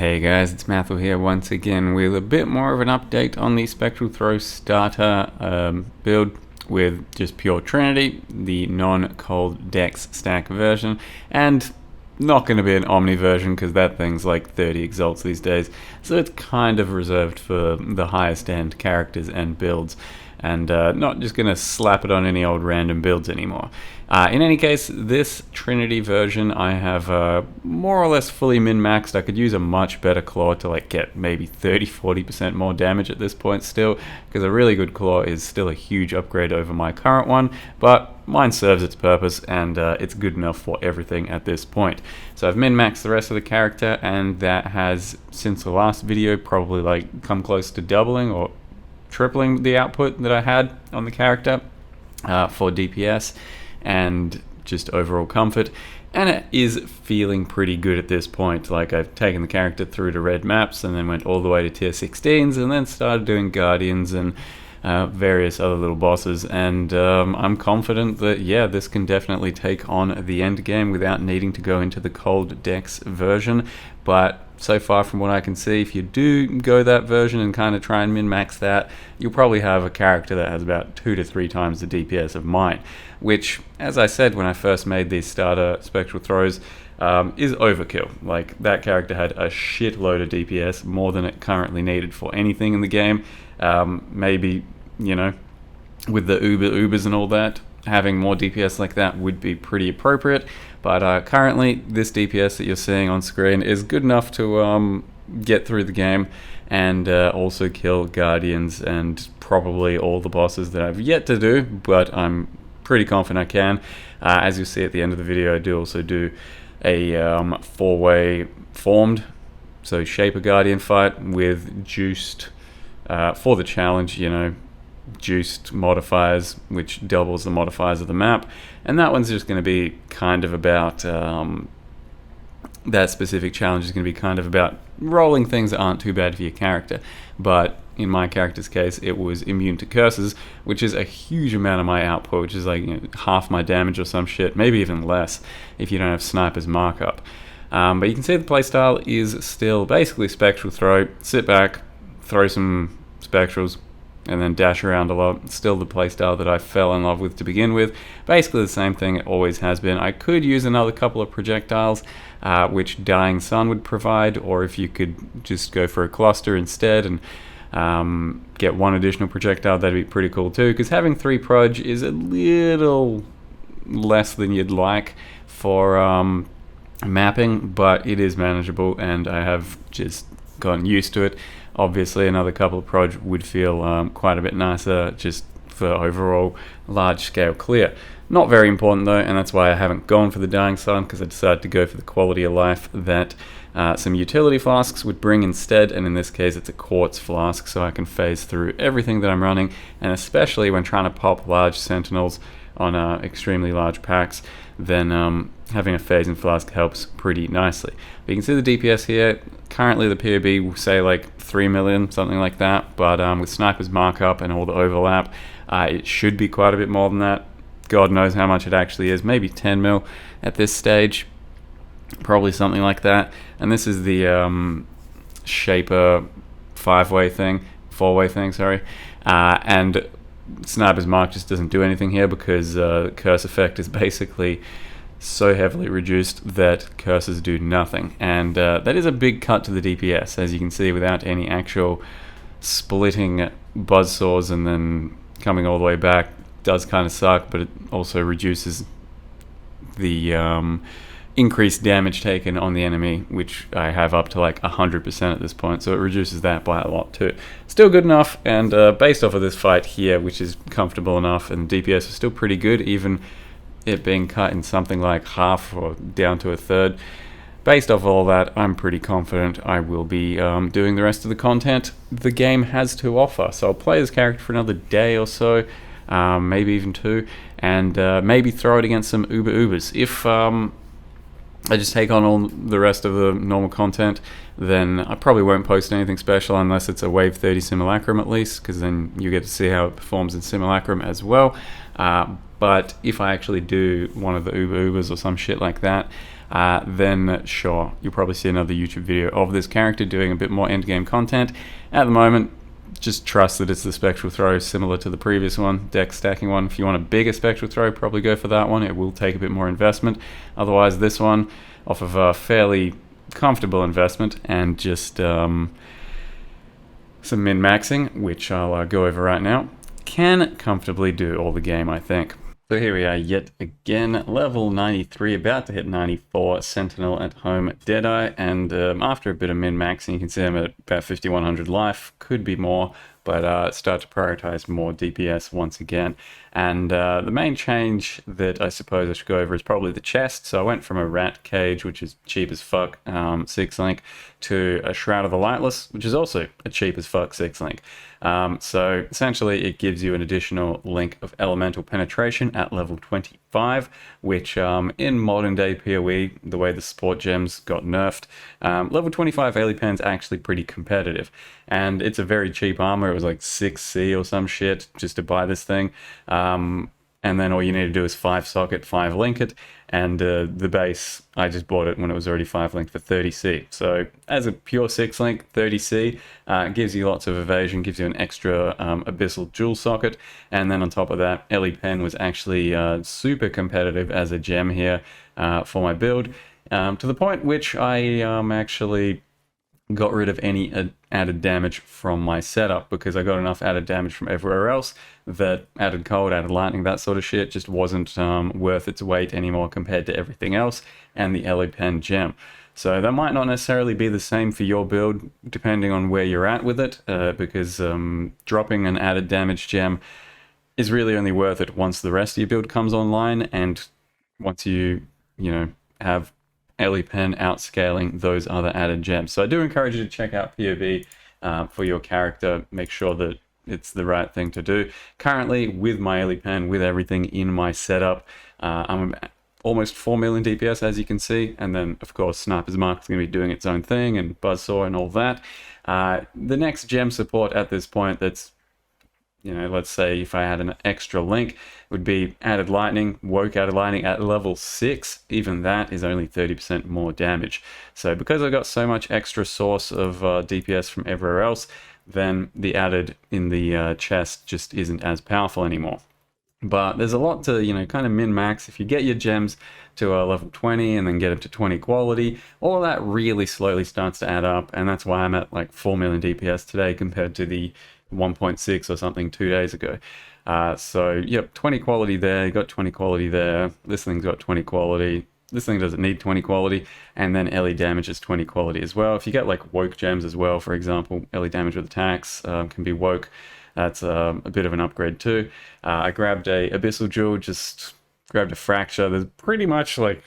Hey guys, it's Mathel here once again with a bit more of an update on the Spectral Throw starter build with just pure Trinity, the non-cold Dex stack version, and not going to be an Omni version because that thing's like 30 exalts these days, so it's kind of reserved for the highest end characters and builds, and not just going to slap it on any old random builds anymore. In any case, this Trinity version I have more or less fully min-maxed. I could use a much better claw to like get maybe 30-40% more damage at this point still, because a really good claw is still a huge upgrade over my current one, but mine serves its purpose and it's good enough for everything at this point. So I've min-maxed the rest of the character, and that has, since the last video, probably like come close to doubling or tripling the output that I had on the character for DPS and just overall comfort, and it is feeling pretty good at this point. Like, I've taken the character through to red maps and then went all the way to tier 16s and then started doing guardians and various other little bosses, and I'm confident that yeah, this can definitely take on the end game without needing to go into the cold Dex version. But so far from what I can see, if you do go that version and kind of try and min-max that, you'll probably have a character that has about 2 to 3 times the DPS of mine, which, as I said when I first made these starter Spectral Throws, is overkill. Like, that character had a shitload of DPS, more than it currently needed for anything in the game. Maybe, you know, with the Ubers and all that, having more DPS like that would be pretty appropriate, but currently this DPS that you're seeing on screen is good enough to get through the game and also kill guardians and probably all the bosses that I've yet to do, but I'm pretty confident I can. As you'll see at the end of the video, I do also do a 4-way formed, so shape a guardian fight with juiced, for the challenge, you know, juiced modifiers, which doubles the modifiers of the map, and that one's just going to be kind of about that specific challenge is going to be kind of about rolling things that aren't too bad for your character. But in my character's case, it was immune to curses, which is a huge amount of my output, which is like, you know, half my damage or some shit, maybe even less if you don't have sniper's markup. But you can see the playstyle is still basically Spectral Throw, sit back, throw some spectrals, and then dash around a lot. Still the playstyle that I fell in love with to begin with. Basically the same thing it always has been. I could use another couple of projectiles, which Dying Sun would provide, or if you could just go for a cluster instead and get one additional projectile, that'd be pretty cool too, because having 3 proj is a little less than you'd like for mapping, but it is manageable, and I have just gotten used to it. Obviously another couple of proj would feel quite a bit nicer just for overall large scale clear. Not very important though, and that's why I haven't gone for the Dying Sun, because I decided to go for the quality of life that some utility flasks would bring instead, and in this case it's a quartz flask, so I can phase through everything that I'm running, and especially when trying to pop large sentinels on extremely large packs, then having a phasing flask helps pretty nicely. But you can see the DPS here. Currently the POB will say like 3 million, something like that, but with sniper's markup and all the overlap, it should be quite a bit more than that. God knows how much it actually is, maybe 10 mil at this stage, probably something like that. And this is the shaper 4-way thing, sorry, and sniper's mark just doesn't do anything here because curse effect is basically so heavily reduced that curses do nothing, and that is a big cut to the DPS, as you can see, without any actual splitting buzzsaws and then coming all the way back. Does kind of suck, but it also reduces the increased damage taken on the enemy, which I have up to like 100% at this point, so it reduces that by a lot too. Still good enough, and based off of this fight here, which is comfortable enough, and DPS is still pretty good, even it being cut in something like half or down to a third. Based off all that, I'm pretty confident I will be doing the rest of the content the game has to offer. So I'll play this character for another day or so, maybe even 2, and maybe throw it against some Ubers. If I just take on all the rest of the normal content, then I probably won't post anything special unless it's a Wave 30 Simulacrum at least, because then you get to see how it performs in Simulacrum as well. But if I actually do one of the Ubers or some shit like that, then sure, you'll probably see another YouTube video of this character doing a bit more endgame content. At the moment, just trust that it's the spectral throw, similar to the previous one, deck stacking one. If you want a bigger spectral throw, probably go for that one. It will take a bit more investment. Otherwise, this one, off of a fairly comfortable investment and just some min-maxing, which I'll go over right now, can comfortably do all the game, I think. So here we are yet again, level 93, about to hit 94, Sentinel at home, Deadeye, and after a bit of min-maxing, you can see I'm at about 5100 life, could be more, but start to prioritize more DPS once again. And the main change that I suppose I should go over is probably the chest. So I went from a rat cage, which is cheap as fuck, 6-link, to a Shroud of the Lightless, which is also a cheap as fuck 6-link. So essentially it gives you an additional link of elemental penetration at level 25, which in modern day PoE, the way the support gems got nerfed, level 25 Ailey actually pretty competitive. And it's a very cheap armor. It was like 6C or some shit just to buy this thing. And then all you need to do is 5-socket, 5-link it, and the base, I just bought it when it was already 5-linked for 30C. So as a pure 6-link, 30C gives you lots of evasion, gives you an extra abyssal jewel socket, and then on top of that, Ellie Pen was actually super competitive as a gem here for my build, to the point which I actually got rid of any added damage from my setup, because I got enough added damage from everywhere else that added cold, added lightning, that sort of shit just wasn't worth its weight anymore compared to everything else and the Ellie Pen gem. So that might not necessarily be the same for your build depending on where you're at with it, because dropping an added damage gem is really only worth it once the rest of your build comes online, and once you have Ellie Pen outscaling those other added gems. So I do encourage you to check out POV for your character. Make sure that it's the right thing to do. Currently, with my Ellie Pen, with everything in my setup, I'm almost 4 million DPS, as you can see. And then, of course, Sniper's Mark is going to be doing its own thing, and Buzzsaw and all that. The next gem support at this point that's, let's say if I had an extra link, would be added lightning, woke added lightning at level 6. Even that is only 30% more damage. So because I got so much extra source of DPS from everywhere else, then the added in the chest just isn't as powerful anymore. But there's a lot to, kind of min-max. If you get your gems to level 20 and then get up to 20 quality, all of that really slowly starts to add up. And that's why I'm at like 4 million DPS today compared to the 1.6 or something 2 days ago. So yep, 20 quality there, you got 20 quality there, this thing's got 20 quality, this thing doesn't need 20 quality, and then Ellie damage is 20 quality as well. If you get like woke gems as well, for example, Ellie damage with attacks can be woke. That's a bit of an upgrade too. I grabbed a abyssal jewel, just grabbed a fracture. There's pretty much like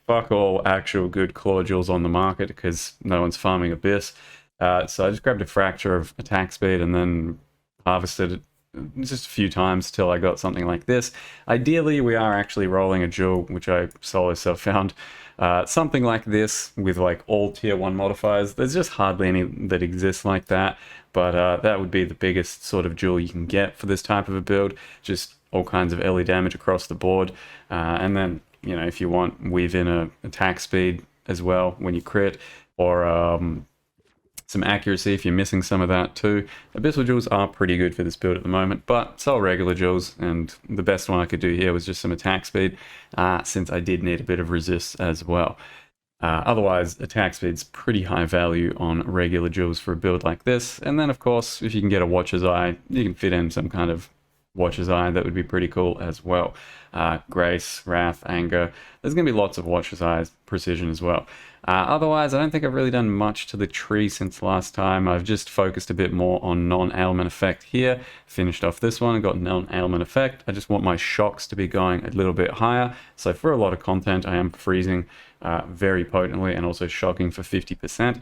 fuck all actual good claw jewels on the market because no one's farming abyss. So I just grabbed a fracture of attack speed and then harvested it just a few times till I got something like this. Ideally, we are actually rolling a jewel, which I solo self-found. Something like this with like all tier 1 modifiers. There's just hardly any that exist like that, but that would be the biggest sort of jewel you can get for this type of a build. Just all kinds of Ellie damage across the board. And then, if you want, weave in a attack speed as well when you crit, or some accuracy if you're missing some of that too. Abyssal jewels are pretty good for this build at the moment, but so are regular jewels, and the best one I could do here was just some attack speed, since I did need a bit of resist as well. Otherwise, attack speed's pretty high value on regular jewels for a build like this, and then of course, if you can get a Watcher's Eye, you can fit in some kind of Watcher's Eye, that would be pretty cool as well. Grace, Wrath, Anger, there's going to be lots of Watcher's Eyes, Precision as well. Otherwise, I don't think I've really done much to the tree since last time. I've just focused a bit more on non-ailment effect here. Finished off this one, got non-ailment effect. I just want my shocks to be going a little bit higher. So for a lot of content, I am freezing very potently and also shocking for 50%.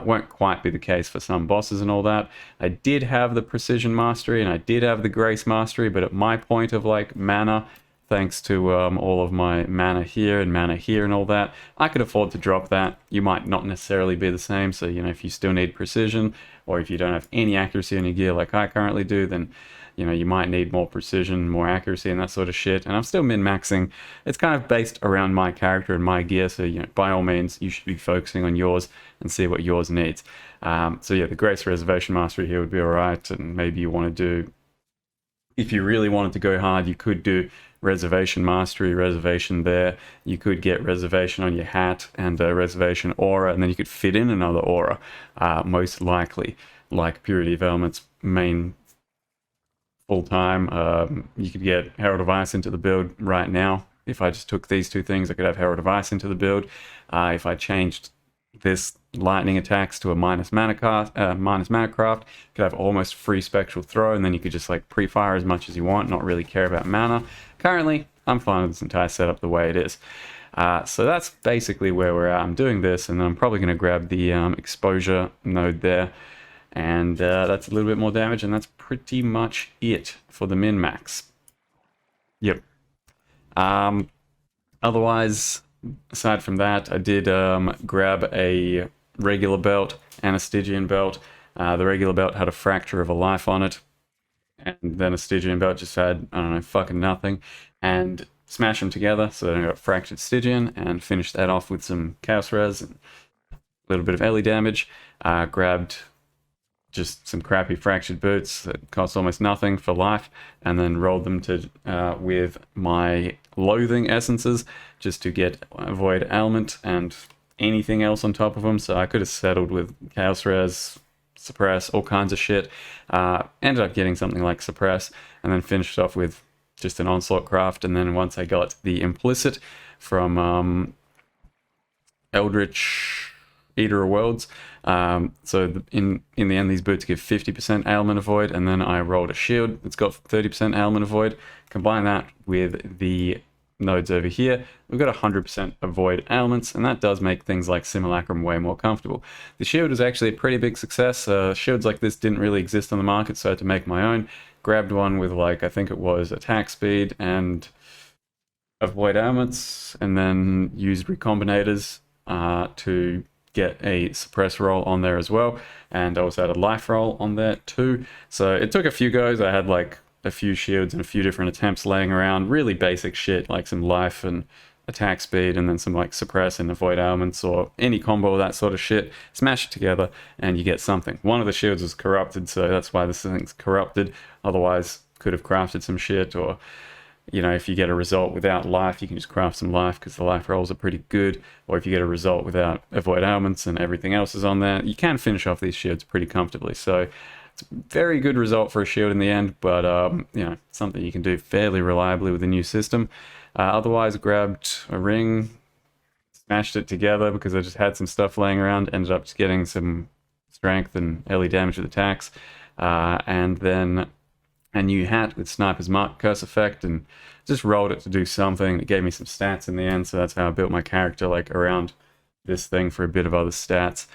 Won't quite be the case for some bosses and all that. I did have the Precision Mastery and I did have the Grace Mastery, but at my point of like mana, thanks to all of my mana here and all that. I could afford to drop that. You might not necessarily be the same, so if you still need precision, or if you don't have any accuracy on your gear like I currently do, then you might need more precision, more accuracy, and that sort of shit. And I'm still min-maxing. It's kind of based around my character and my gear, so by all means, you should be focusing on yours and see what yours needs. So yeah, the Grace Reservation Mastery here would be alright, and maybe you want to do, if you really wanted to go hard, you could do Reservation Mastery, Reservation there. You could get Reservation on your hat and Reservation Aura, and then you could fit in another Aura, most likely, like Purity of Elements main full-time. You could get Herald of Ice into the build right now. If I just took these two things, I could have Herald of Ice into the build. If I changed this lightning attacks to a minus mana craft, could have almost free spectral throw, and then you could just like pre-fire as much as you want, not really care about mana. Currently, I'm fine with this entire setup the way it is. So that's basically where we're at. I'm doing this, and I'm probably going to grab the exposure node there, and that's a little bit more damage, and that's pretty much it for the min-max. Yep. Otherwise, aside from that, I did grab a regular belt and a Stygian belt. The regular belt had a fracture of a life on it, and then a Stygian belt just had, I don't know, fucking nothing, and smash them together, so then I got fractured Stygian, and finished that off with some Chaos Res and a little bit of Ellie damage. Grabbed just some crappy fractured boots that cost almost nothing for life, and then rolled them to with my loathing essences just to get Void Ailment and anything else on top of them. So I could have settled with Chaos Res, Suppress, all kinds of shit. Ended up getting something like Suppress, and then finished off with just an Onslaught craft. And then once I got the Implicit from Eldritch Eater of Worlds, so in the end, these boots give 50% ailment avoid, and then I rolled a shield that's got 30% ailment avoid. Combine that with the nodes over here, we've got 100% avoid ailments, and that does make things like Simulacrum way more comfortable. The shield is actually a pretty big success. Shields like this didn't really exist on the market, so I had to make my own. Grabbed one with, like, I think it was attack speed and avoid ailments, and then used recombinators to get a suppress roll on there as well, and I also had a life roll on there too. So it took a few goes. I had like a few shields and a few different attempts laying around, really basic shit like some life and attack speed, and then some like suppress and avoid ailments or any combo of that sort of shit. Smash it together and you get something. One of the shields was corrupted, so that's why this thing's corrupted. Otherwise could have crafted some shit, or if you get a result without life, you can just craft some life because the life rolls are pretty good. Or if you get a result without avoid ailments and everything else is on there, you can finish off these shields pretty comfortably. So it's a very good result for a shield in the end, but something you can do fairly reliably with the new system. Otherwise, grabbed a ring, smashed it together because I just had some stuff laying around, ended up just getting some strength and early damage with attacks, and then a new hat with Sniper's Mark Curse effect, and just rolled it to do something. It gave me some stats in the end, so that's how I built my character, like around this thing for a bit of other stats.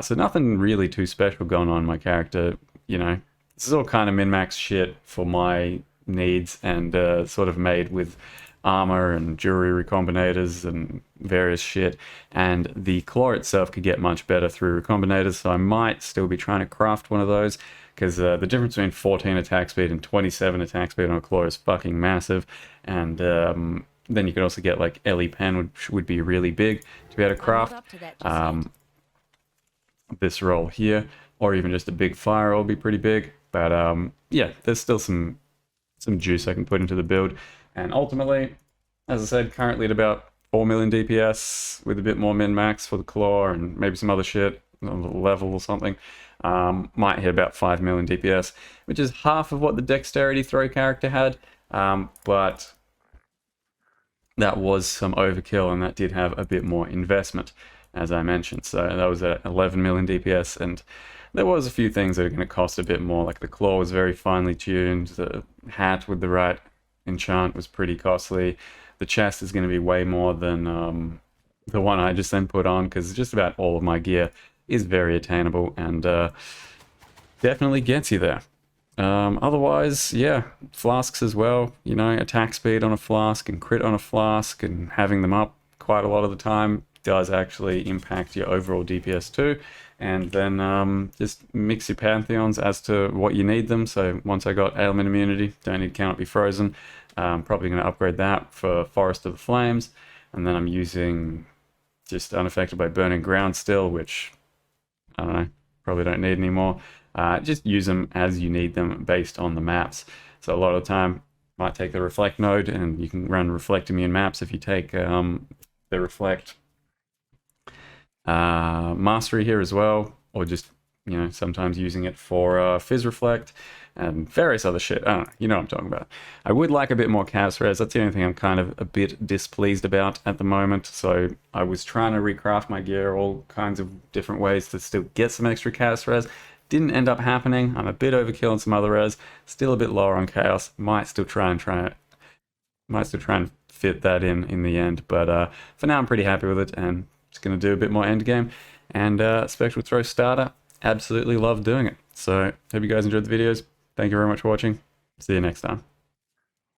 So nothing really too special going on in my character. This is all kind of min-max shit for my needs, and sort of made with armor and jewelry recombinators and various shit. And the claw itself could get much better through recombinators, so I might still be trying to craft one of those, because the difference between 14 attack speed and 27 attack speed on a claw is fucking massive. And then you could also get like Ellie Pen, which would be really big to be able to craft. This roll here, or even just a big fire roll would be pretty big. But yeah, there's still some juice I can put into the build. And ultimately, as I said, currently at about 4 million DPS with a bit more min-max for the claw and maybe some other shit on the level or something. Might hit about 5 million DPS, which is half of what the dexterity throw character had, but that was some overkill, and that did have a bit more investment, as I mentioned. So that was at 11 million DPS, and there was a few things that are going to cost a bit more, like the claw was very finely tuned, the hat with the right enchant was pretty costly, the chest is going to be way more than the one I just then put on, because just about all of my gear is very attainable and definitely gets you there. Otherwise, yeah, flasks as well. You know, attack speed on a flask and crit on a flask, and having them up quite a lot of the time does actually impact your overall DPS too. And then just mix your pantheons as to what you need them. So once I got ailment immunity, don't need cannot be frozen. Probably going to upgrade that for Forest of the Flames, and then I'm using just unaffected by burning ground still, which I don't know, probably don't need anymore. Just use them as you need them based on the maps. So a lot of the time, might take the reflect node, and you can run reflect immune maps if you take the reflect mastery here as well, or just, you know, sometimes using it for fizz reflect and various other shit. I don't know, you know what I'm talking about. I would like a bit more chaos res. That's the only thing I'm kind of a bit displeased about at the moment. So I was trying to recraft my gear all kinds of different ways to still get some extra chaos res. Didn't end up happening. I'm a bit overkill on some other res, still a bit lower on chaos. Might still try and fit that in the end, but for now I'm pretty happy with it, and just going to do a bit more end game. And Spectral Throw starter, absolutely love doing it. So hope you guys enjoyed the videos. Thank you very much for watching. See you next time.